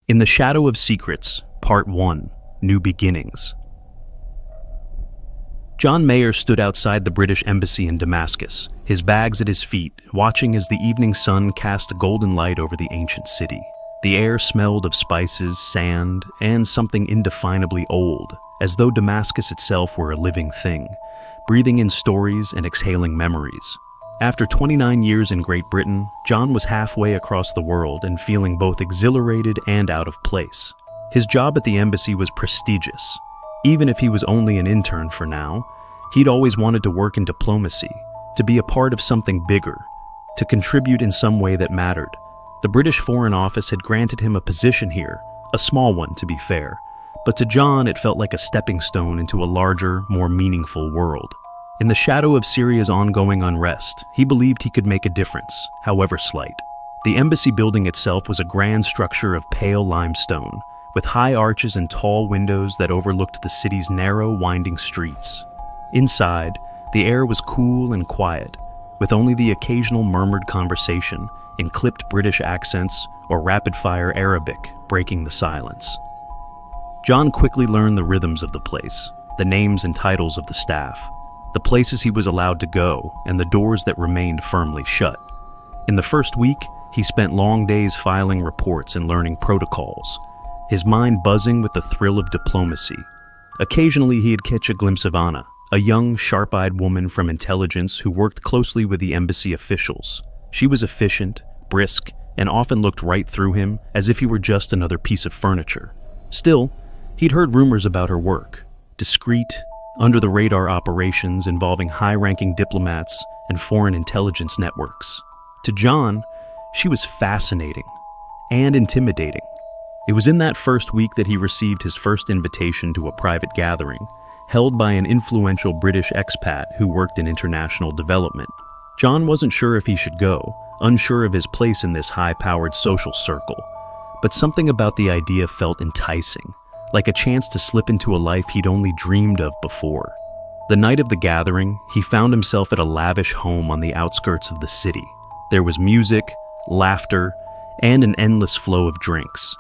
In the Shadow of Secrets, Part 1, New Beginnings. John Mayer stood outside the British embassy in Damascus, his bags at his feet, watching as the evening sun cast a golden light over the ancient city. The air smelled of spices, sand, and something indefinably old, as though Damascus itself were a living thing, breathing in stories and exhaling memories. After 29 years in Great Britain, John was halfway across the world and feeling both exhilarated and out of place. His job at the embassy was prestigious. Even if he was only an intern for now, he'd always wanted to work in diplomacy, to be a part of something bigger, to contribute in some way that mattered. The British Foreign Office had granted him a position here, a small one to be fair, but to John it felt like a stepping stone into a larger, more meaningful world. In the shadow of Syria's ongoing unrest, he believed he could make a difference, however slight. The embassy building itself was a grand structure of pale limestone, with high arches and tall windows that overlooked the city's narrow, winding streets. Inside, the air was cool and quiet, with only the occasional murmured conversation in clipped British accents or rapid-fire Arabic breaking the silence. John quickly learned the rhythms of the place, the names and titles of the staff, the places he was allowed to go, and the doors that remained firmly shut. In the first week, he spent long days filing reports and learning protocols, his mind buzzing with the thrill of diplomacy. Occasionally he'd catch a glimpse of Anna, a young, sharp-eyed woman from intelligence who worked closely with the embassy officials. She was efficient, brisk, and often looked right through him as if he were just another piece of furniture. Still, he'd heard rumors about her work, discreet, under-the-radar operations involving high-ranking diplomats and foreign intelligence networks. To John, she was fascinating and intimidating. It was in that first week that he received his first invitation to a private gathering, held by an influential British expat who worked in international development. John wasn't sure if he should go, unsure of his place in this high-powered social circle, but something about the idea felt enticing, like a chance to slip into a life he'd only dreamed of before. The night of the gathering, he found himself at a lavish home on the outskirts of the city. There was music, laughter, and an endless flow of drinks.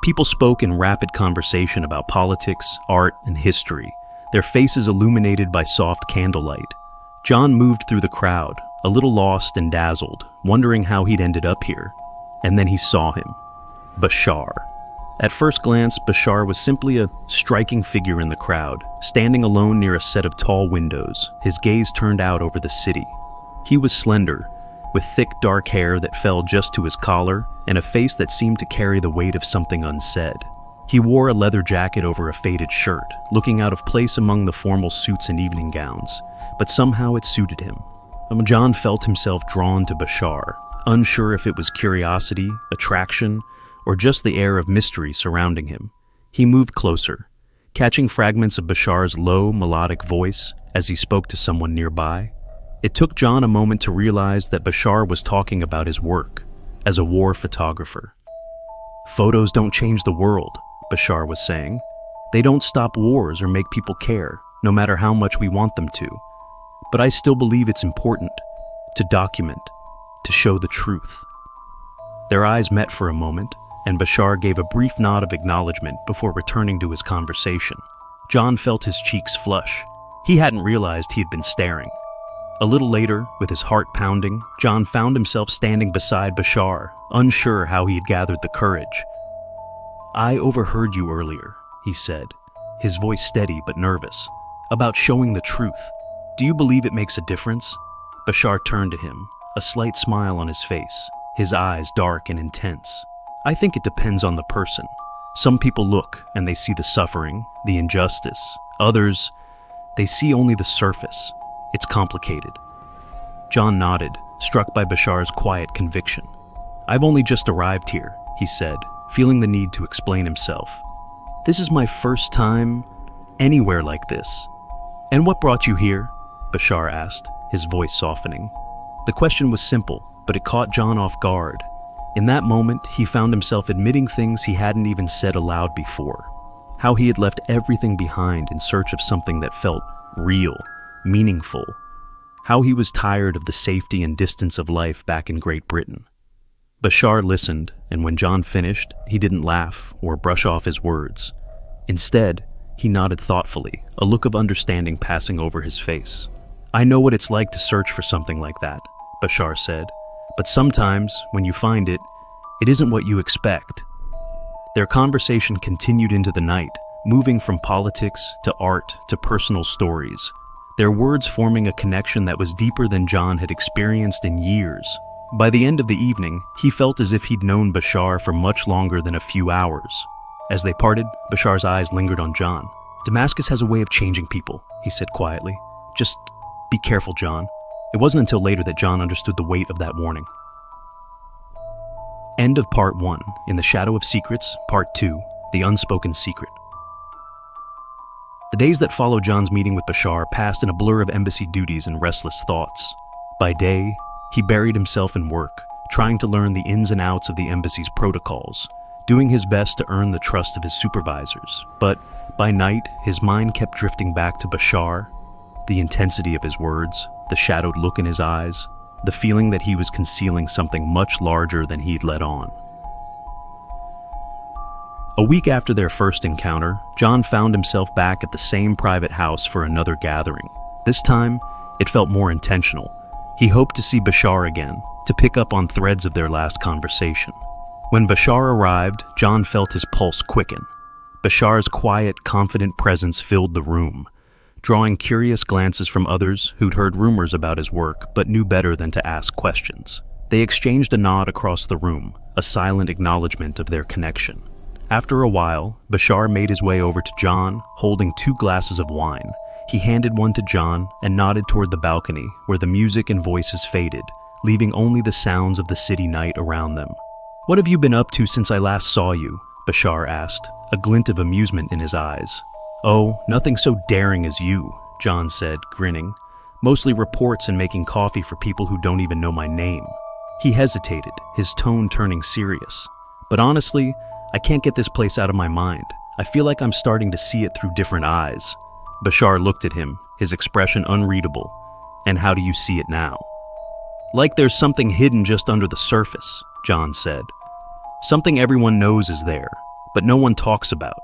People spoke in rapid conversation about politics, art, and history, their faces illuminated by soft candlelight. John moved through the crowd, a little lost and dazzled, wondering how he'd ended up here. And then he saw him. Bashar. At first glance, Bashar was simply a striking figure in the crowd, standing alone near a set of tall windows, his gaze turned out over the city. He was slender, with thick dark hair that fell just to his collar, and a face that seemed to carry the weight of something unsaid. He wore a leather jacket over a faded shirt, looking out of place among the formal suits and evening gowns, but somehow it suited him. John felt himself drawn to Bashar, unsure if it was curiosity, attraction, or just the air of mystery surrounding him. He moved closer, catching fragments of Bashar's low, melodic voice as he spoke to someone nearby. It took John a moment to realize that Bashar was talking about his work as a war photographer. "Photos don't change the world," Bashar was saying. "They don't stop wars or make people care, no matter how much we want them to. But I still believe it's important to document, to show the truth." Their eyes met for a moment, and Bashar gave a brief nod of acknowledgement before returning to his conversation. John felt his cheeks flush. He hadn't realized he had been staring. A little later, with his heart pounding, John found himself standing beside Bashar, unsure how he had gathered the courage. "I overheard you earlier," he said, his voice steady but nervous, "about showing the truth. Do you believe it makes a difference?" Bashar turned to him, a slight smile on his face, his eyes dark and intense. "I think it depends on the person. Some people look and they see the suffering, the injustice. Others, they see only the surface. It's complicated." John nodded, struck by Bashar's quiet conviction. "I've only just arrived here," he said, feeling the need to explain himself. "This is my first time anywhere like this." "And what brought you here?" Bashar asked, his voice softening. The question was simple, but it caught John off guard. In that moment, he found himself admitting things he hadn't even said aloud before. How he had left everything behind in search of something that felt real, meaningful. How he was tired of the safety and distance of life back in Great Britain. Bashar listened, and when John finished, he didn't laugh or brush off his words. Instead, he nodded thoughtfully, a look of understanding passing over his face. "I know what it's like to search for something like that," Bashar said, "but sometimes, when you find it, it isn't what you expect." Their conversation continued into the night, moving from politics to art to personal stories, their words forming a connection that was deeper than John had experienced in years. By the end of the evening, he felt as if he'd known Bashar for much longer than a few hours. As they parted, Bashar's eyes lingered on John. "Damascus has a way of changing people," he said quietly. "Just be careful, John." It wasn't until later that John understood the weight of that warning. End of Part 1. In the Shadow of Secrets, Part 2. The Unspoken Secret. The days that followed John's meeting with Bashar passed in a blur of embassy duties and restless thoughts. By day, he buried himself in work, trying to learn the ins and outs of the embassy's protocols, doing his best to earn the trust of his supervisors. But by night, his mind kept drifting back to Bashar, the intensity of his words, the shadowed look in his eyes, the feeling that he was concealing something much larger than he'd let on. A week after their first encounter, John found himself back at the same private house for another gathering. This time, it felt more intentional. He hoped to see Bashar again, to pick up on threads of their last conversation. When Bashar arrived, John felt his pulse quicken. Bashar's quiet, confident presence filled the room, drawing curious glances from others who'd heard rumors about his work but knew better than to ask questions. They exchanged a nod across the room, a silent acknowledgement of their connection. After a while, Bashar made his way over to John, holding 2 glasses of wine. He handed one to John and nodded toward the balcony, where the music and voices faded, leaving only the sounds of the city night around them. "What have you been up to since I last saw you?" Bashar asked, a glint of amusement in his eyes. "Oh, nothing so daring as you," John said, grinning. "Mostly reports and making coffee for people who don't even know my name." He hesitated, his tone turning serious. "But honestly, I can't get this place out of my mind. I feel like I'm starting to see it through different eyes." Bashar looked at him, his expression unreadable. "And how do you see it now?" "Like there's something hidden just under the surface," John said. "Something everyone knows is there, but no one talks about."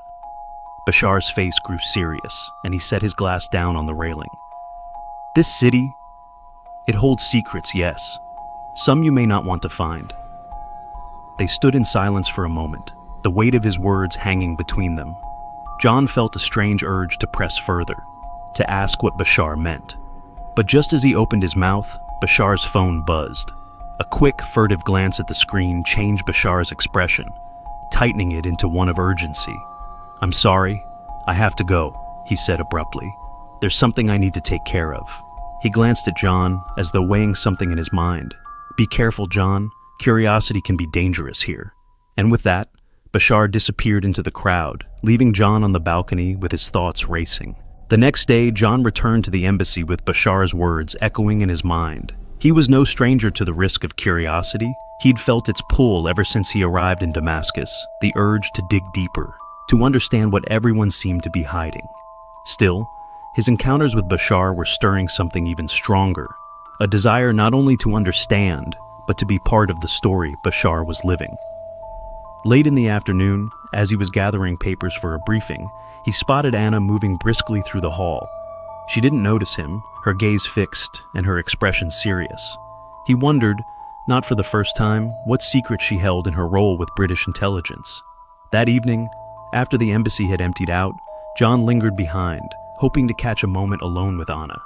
Bashar's face grew serious, and he set his glass down on the railing. "This city, it holds secrets, yes. Some you may not want to find." They stood in silence for a moment, the weight of his words hanging between them. John felt a strange urge to press further, to ask what Bashar meant. But just as he opened his mouth, Bashar's phone buzzed. A quick, furtive glance at the screen changed Bashar's expression, tightening it into one of urgency. "I'm sorry, I have to go," he said abruptly. "There's something I need to take care of." He glanced at John, as though weighing something in his mind. "Be careful, John. Curiosity can be dangerous here." And with that, Bashar disappeared into the crowd, leaving John on the balcony with his thoughts racing. The next day, John returned to the embassy with Bashar's words echoing in his mind. He was no stranger to the risk of curiosity. He'd felt its pull ever since he arrived in Damascus, the urge to dig deeper, to understand what everyone seemed to be hiding. Still, his encounters with Bashar were stirring something even stronger, a desire not only to understand, but to be part of the story Bashar was living. Late in the afternoon, as he was gathering papers for a briefing, he spotted Anna moving briskly through the hall. She didn't notice him, her gaze fixed and her expression serious. He wondered, not for the first time, what secret she held in her role with British intelligence. That evening, after the embassy had emptied out, John lingered behind, hoping to catch a moment alone with Anna.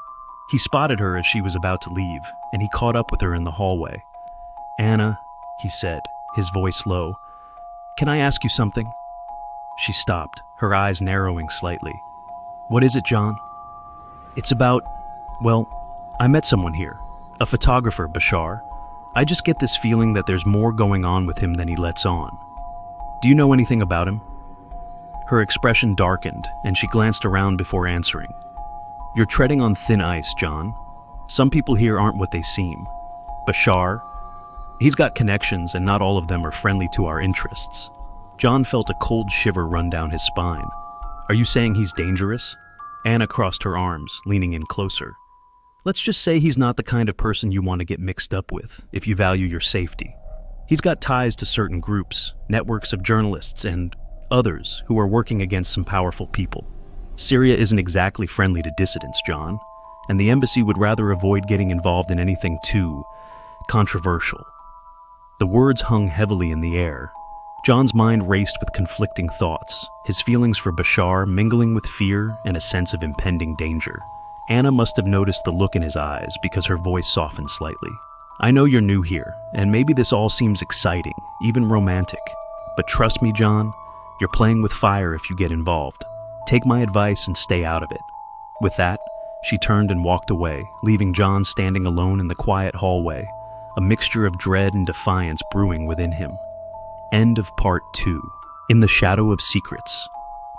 He spotted her as she was about to leave, and he caught up with her in the hallway. "Anna," he said, his voice low, "can I ask you something?" She stopped, her eyes narrowing slightly. "What is it, John?" "It's about, well, I met someone here, a photographer, Bashar. I just get this feeling that there's more going on with him than he lets on. Do you know anything about him?" Her expression darkened, and she glanced around before answering. "You're treading on thin ice, John. Some people here aren't what they seem. Bashar, he's got connections, and not all of them are friendly to our interests." John felt a cold shiver run down his spine. "Are you saying he's dangerous?" Anna crossed her arms, leaning in closer. "Let's just say he's not the kind of person you want to get mixed up with, if you value your safety. He's got ties to certain groups, networks of journalists, and others who are working against some powerful people. Syria isn't exactly friendly to dissidents, John, and the embassy would rather avoid getting involved in anything too controversial. The words hung heavily in the air. John's mind raced with conflicting thoughts, his feelings for Bashar mingling with fear and a sense of impending danger. Anna must have noticed the look in his eyes because her voice softened slightly. I know you're new here, and maybe this all seems exciting, even romantic. But trust me, John, you're playing with fire if you get involved. Take my advice and stay out of it. With that, she turned and walked away, leaving John standing alone in the quiet hallway, a mixture of dread and defiance brewing within him. End of Part 2. In the Shadow of Secrets.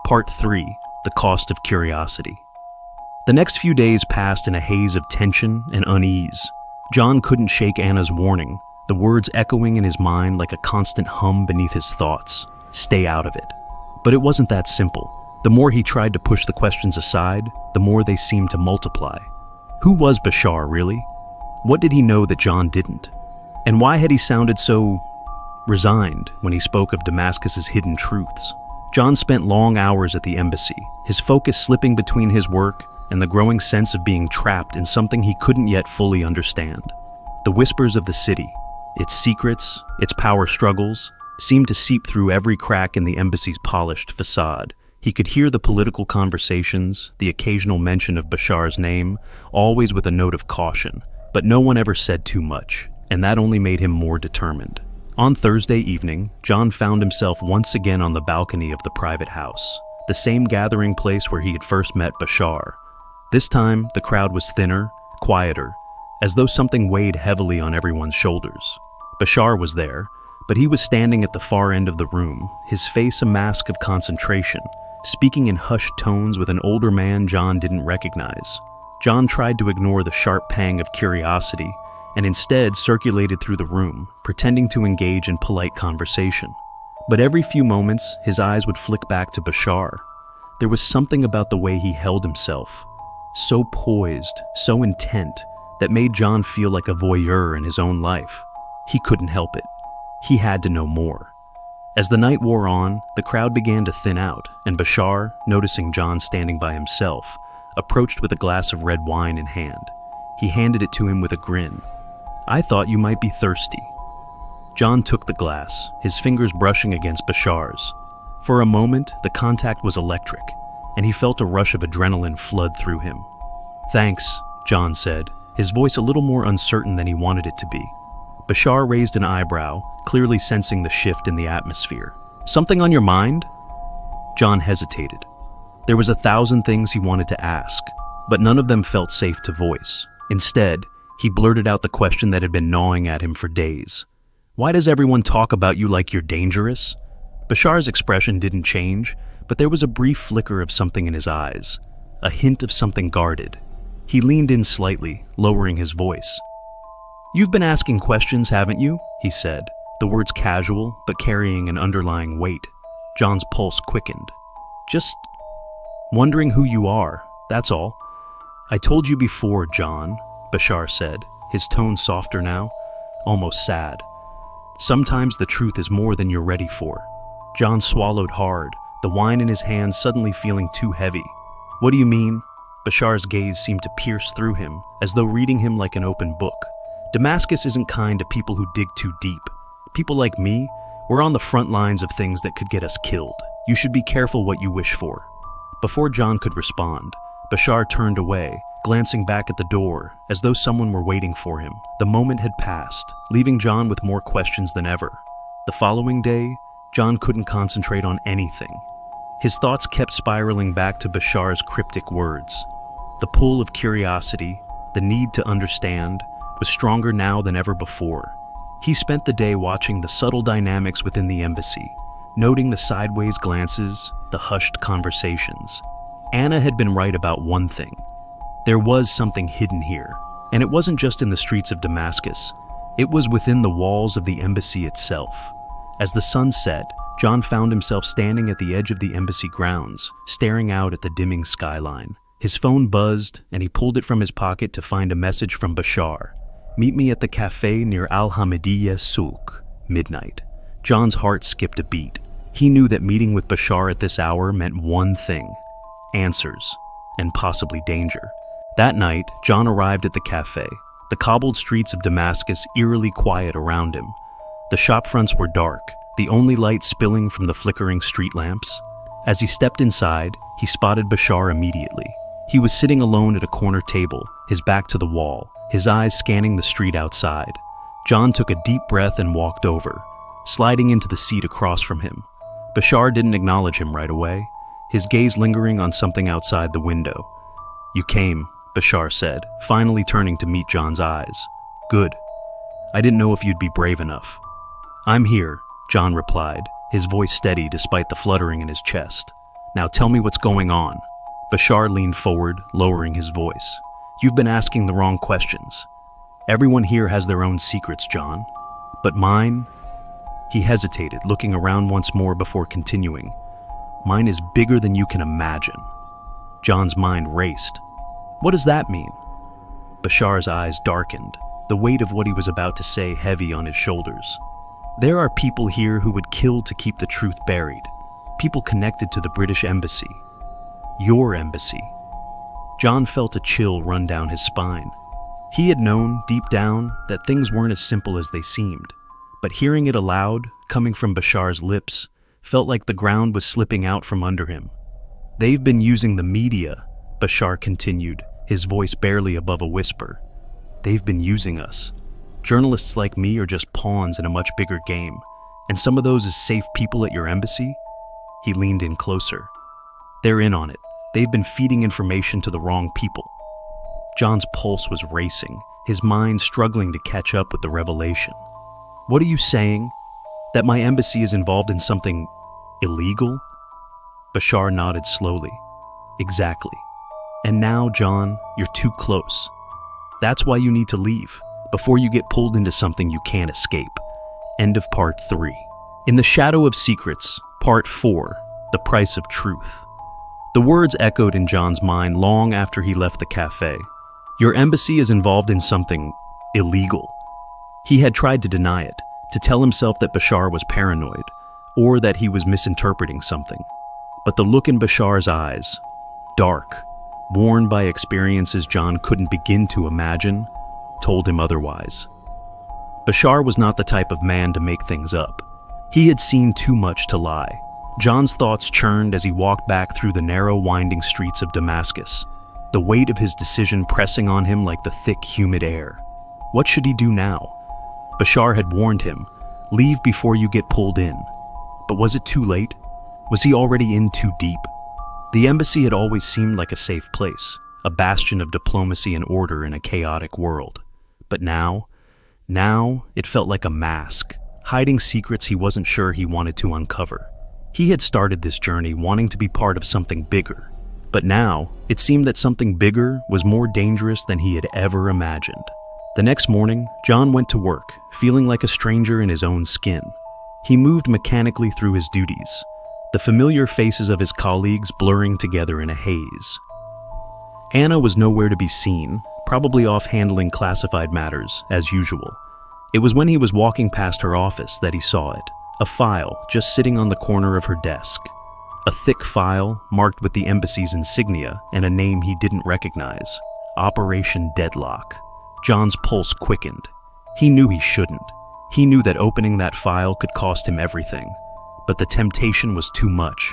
Part 3. The Cost of Curiosity. The next few days passed in a haze of tension and unease. John couldn't shake Anna's warning, the words echoing in his mind like a constant hum beneath his thoughts. Stay out of it. But it wasn't that simple. The more he tried to push the questions aside, the more they seemed to multiply. Who was Bashar, really? What did he know that John didn't? And why had he sounded so resigned when he spoke of Damascus's hidden truths? John spent long hours at the embassy, his focus slipping between his work and the growing sense of being trapped in something he couldn't yet fully understand. The whispers of the city, its secrets, its power struggles, seemed to seep through every crack in the embassy's polished facade. He could hear the political conversations, the occasional mention of Bashar's name, always with a note of caution, but no one ever said too much, and that only made him more determined. On Thursday evening, John found himself once again on the balcony of the private house, the same gathering place where he had first met Bashar. This time, the crowd was thinner, quieter, as though something weighed heavily on everyone's shoulders. Bashar was there, but he was standing at the far end of the room, his face a mask of concentration, speaking in hushed tones with an older man John didn't recognize. John tried to ignore the sharp pang of curiosity and instead circulated through the room, pretending to engage in polite conversation. But every few moments, his eyes would flick back to Bashar. There was something about the way he held himself, so poised, so intent, that made John feel like a voyeur in his own life. He couldn't help it. He had to know more. As the night wore on, the crowd began to thin out, and Bashar, noticing John standing by himself, approached with a glass of red wine in hand. He handed it to him with a grin. I thought you might be thirsty. John took the glass, his fingers brushing against Bashar's. For a moment, the contact was electric, and he felt a rush of adrenaline flood through him. Thanks, John said, his voice a little more uncertain than he wanted it to be. Bashar raised an eyebrow, clearly sensing the shift in the atmosphere. Something on your mind? John hesitated. There was 1,000 things he wanted to ask, but none of them felt safe to voice. Instead, he blurted out the question that had been gnawing at him for days. Why does everyone talk about you like you're dangerous? Bashar's expression didn't change, but there was a brief flicker of something in his eyes, a hint of something guarded. He leaned in slightly, lowering his voice. You've been asking questions, haven't you? He said, the words casual, but carrying an underlying weight. John's pulse quickened. Just wondering who you are, that's all. I told you before, John, Bashar said, his tone softer now, almost sad. Sometimes the truth is more than you're ready for. John swallowed hard, the wine in his hand suddenly feeling too heavy. What do you mean? Bashar's gaze seemed to pierce through him, as though reading him like an open book. Damascus isn't kind to people who dig too deep. People like me, we're on the front lines of things that could get us killed. You should be careful what you wish for. Before John could respond, Bashar turned away, glancing back at the door, as though someone were waiting for him. The moment had passed, leaving John with more questions than ever. The following day, John couldn't concentrate on anything. His thoughts kept spiraling back to Bashar's cryptic words. The pull of curiosity, the need to understand, was stronger now than ever before. He spent the day watching the subtle dynamics within the embassy, noting the sideways glances, the hushed conversations. Anna had been right about one thing. There was something hidden here, and it wasn't just in the streets of Damascus. It was within the walls of the embassy itself. As the sun set, John found himself standing at the edge of the embassy grounds, staring out at the dimming skyline. His phone buzzed, and he pulled it from his pocket to find a message from Bashar. Meet me at the cafe near Al-Hamidiyya Souk. midnight. John's heart skipped a beat. He knew that meeting with Bashar at this hour meant one thing: answers, and possibly danger. That night, John arrived at the cafe, the cobbled streets of Damascus eerily quiet around him. The shop fronts were dark, the only light spilling from the flickering street lamps. As he stepped inside, he spotted Bashar immediately. He was sitting alone at a corner table, his back to the wall, his eyes scanning the street outside. John took a deep breath and walked over, sliding into the seat across from him. Bashar didn't acknowledge him right away, his gaze lingering on something outside the window. "You came," Bashar said, finally turning to meet John's eyes. "Good. I didn't know if you'd be brave enough." "I'm here," John replied, his voice steady despite the fluttering in his chest. "Now tell me what's going on." Bashar leaned forward, lowering his voice. "You've been asking the wrong questions. Everyone here has their own secrets, John. But mine..." He hesitated, looking around once more before continuing. "Mine is bigger than you can imagine." John's mind raced. "What does that mean?" Bashar's eyes darkened, the weight of what he was about to say heavy on his shoulders. "There are people here who would kill to keep the truth buried. People connected to the British embassy. Your embassy." John felt a chill run down his spine. He had known, deep down, that things weren't as simple as they seemed. But hearing it aloud, coming from Bashar's lips, felt like the ground was slipping out from under him. "They've been using the media," Bashar continued, his voice barely above a whisper. "They've been using us. Journalists like me are just pawns in a much bigger game, and some of those as safe people at your embassy?" He leaned in closer. "They're in on it. They've been feeding information to the wrong people." John's pulse was racing, his mind struggling to catch up with the revelation. "What are you saying? That my embassy is involved in something illegal?" Bashar nodded slowly. "Exactly. And now, John, you're too close. That's why you need to leave, before you get pulled into something you can't escape." End of Part 3. In the Shadow of Secrets, Part 4, The Price of Truth. The words echoed in John's mind long after he left the cafe. Your embassy is involved in something illegal. He had tried to deny it, to tell himself that Bashar was paranoid, or that he was misinterpreting something. But the look in Bashar's eyes, dark, worn by experiences John couldn't begin to imagine, told him otherwise. Bashar was not the type of man to make things up. He had seen too much to lie. John's thoughts churned as he walked back through the narrow, winding streets of Damascus, the weight of his decision pressing on him like the thick, humid air. What should he do now? Bashar had warned him, "Leave before you get pulled in." But was it too late? Was he already in too deep? The embassy had always seemed like a safe place, a bastion of diplomacy and order in a chaotic world. But now it felt like a mask, hiding secrets he wasn't sure he wanted to uncover. He had started this journey wanting to be part of something bigger, but now it seemed that something bigger was more dangerous than he had ever imagined. The next morning, John went to work, feeling like a stranger in his own skin. He moved mechanically through his duties, the familiar faces of his colleagues blurring together in a haze. Anna was nowhere to be seen, probably off handling classified matters, as usual. It was when he was walking past her office that he saw it, a file just sitting on the corner of her desk. A thick file marked with the embassy's insignia and a name he didn't recognize, Operation Deadlock. John's pulse quickened. He knew he shouldn't. He knew that opening that file could cost him everything. But the temptation was too much.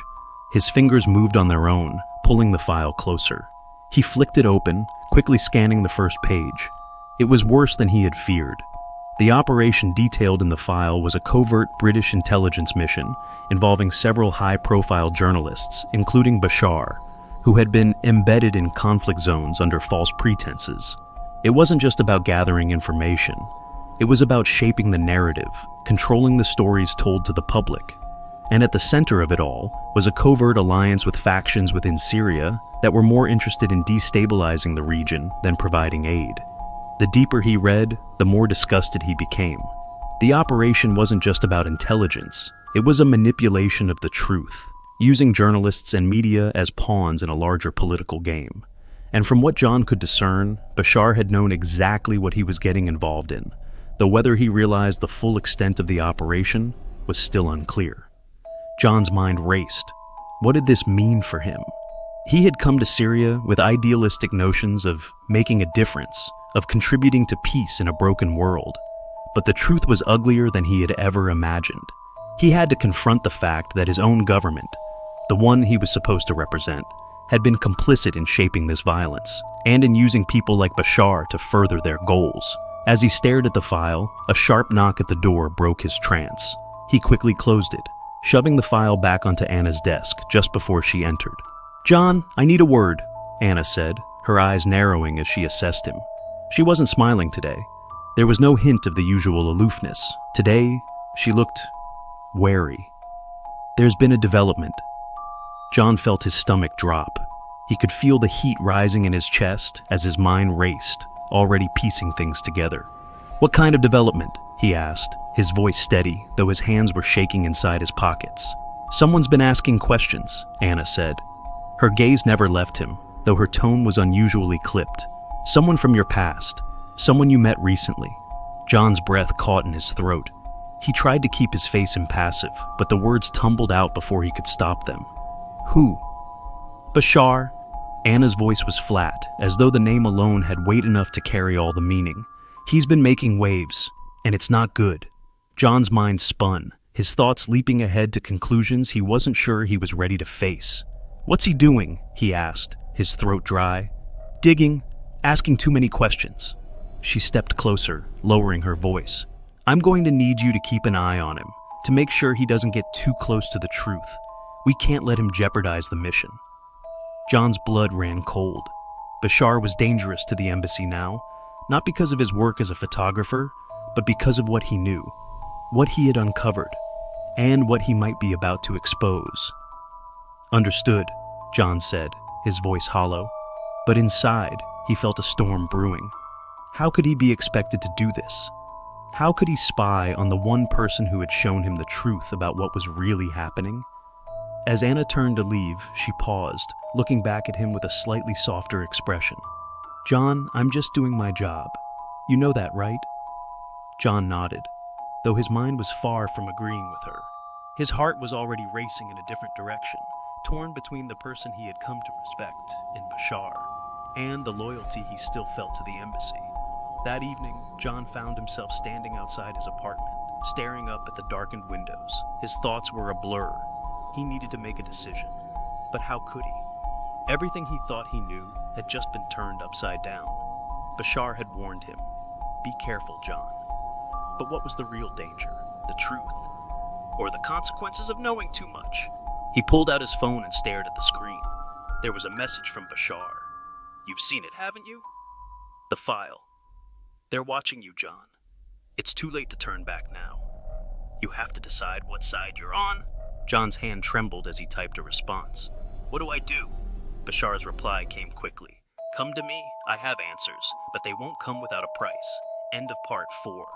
His fingers moved on their own, pulling the file closer. He flicked it open, quickly scanning the first page. It was worse than he had feared. The operation detailed in the file was a covert British intelligence mission involving several high-profile journalists, including Bashar, who had been embedded in conflict zones under false pretenses. It wasn't just about gathering information. It was about shaping the narrative, controlling the stories told to the public. And at the center of it all was a covert alliance with factions within Syria that were more interested in destabilizing the region than providing aid. The deeper he read, the more disgusted he became. The operation wasn't just about intelligence. It was a manipulation of the truth, using journalists and media as pawns in a larger political game. And from what John could discern, Bashar had known exactly what he was getting involved in. though whether he realized the full extent of the operation was still unclear. John's mind raced. What did this mean for him? He had come to Syria with idealistic notions of making a difference, of contributing to peace in a broken world. But the truth was uglier than he had ever imagined. He had to confront the fact that his own government, the one he was supposed to represent, had been complicit in shaping this violence, and in using people like Bashar to further their goals. As he stared at the file, a sharp knock at the door broke his trance. He quickly closed it, shoving the file back onto Anna's desk just before she entered. "John, I need a word," Anna said, her eyes narrowing as she assessed him. She wasn't smiling today. There was no hint of the usual aloofness. Today, she looked wary. "There's been a development." John felt his stomach drop. He could feel the heat rising in his chest as his mind raced, already piecing things together. "What kind of development?" he asked, his voice steady, though his hands were shaking inside his pockets. "Someone's been asking questions," Anna said. Her gaze never left him, though her tone was unusually clipped. "Someone from your past, someone you met recently." John's breath caught in his throat. He tried to keep his face impassive, but the words tumbled out before he could stop them. "Who?" "Bashar." Anna's voice was flat, as though the name alone had weight enough to carry all the meaning. "He's been making waves, and it's not good." John's mind spun, his thoughts leaping ahead to conclusions he wasn't sure he was ready to face. "What's he doing?" he asked, his throat dry. "Digging, asking too many questions." She stepped closer, lowering her voice. "I'm going to need you to keep an eye on him, to make sure he doesn't get too close to the truth. We can't let him jeopardize the mission." John's blood ran cold. Bashar was dangerous to the embassy now, not because of his work as a photographer, but because of what he knew, what he had uncovered, and what he might be about to expose. "Understood," John said, his voice hollow. But inside, he felt a storm brewing. How could he be expected to do this? How could he spy on the one person who had shown him the truth about what was really happening? As Anna turned to leave, she paused, looking back at him with a slightly softer expression. "John, I'm just doing my job. You know that, right?" John nodded, though his mind was far from agreeing with her. His heart was already racing in a different direction, torn between the person he had come to respect in Bashar and the loyalty he still felt to the embassy. That evening, John found himself standing outside his apartment, staring up at the darkened windows. His thoughts were a blur. He needed to make a decision. But how could he? Everything he thought he knew had just been turned upside down. Bashar had warned him, "Be careful, John." But what was the real danger? The truth? Or the consequences of knowing too much? He pulled out his phone and stared at the screen. There was a message from Bashar. "You've seen it, haven't you?" "The file. They're watching you, John. It's too late to turn back now. You have to decide what side you're on." John's hand trembled as he typed a response. "What do I do?" Bashar's reply came quickly. "Come to me. I have answers, but they won't come without a price." End of part 4.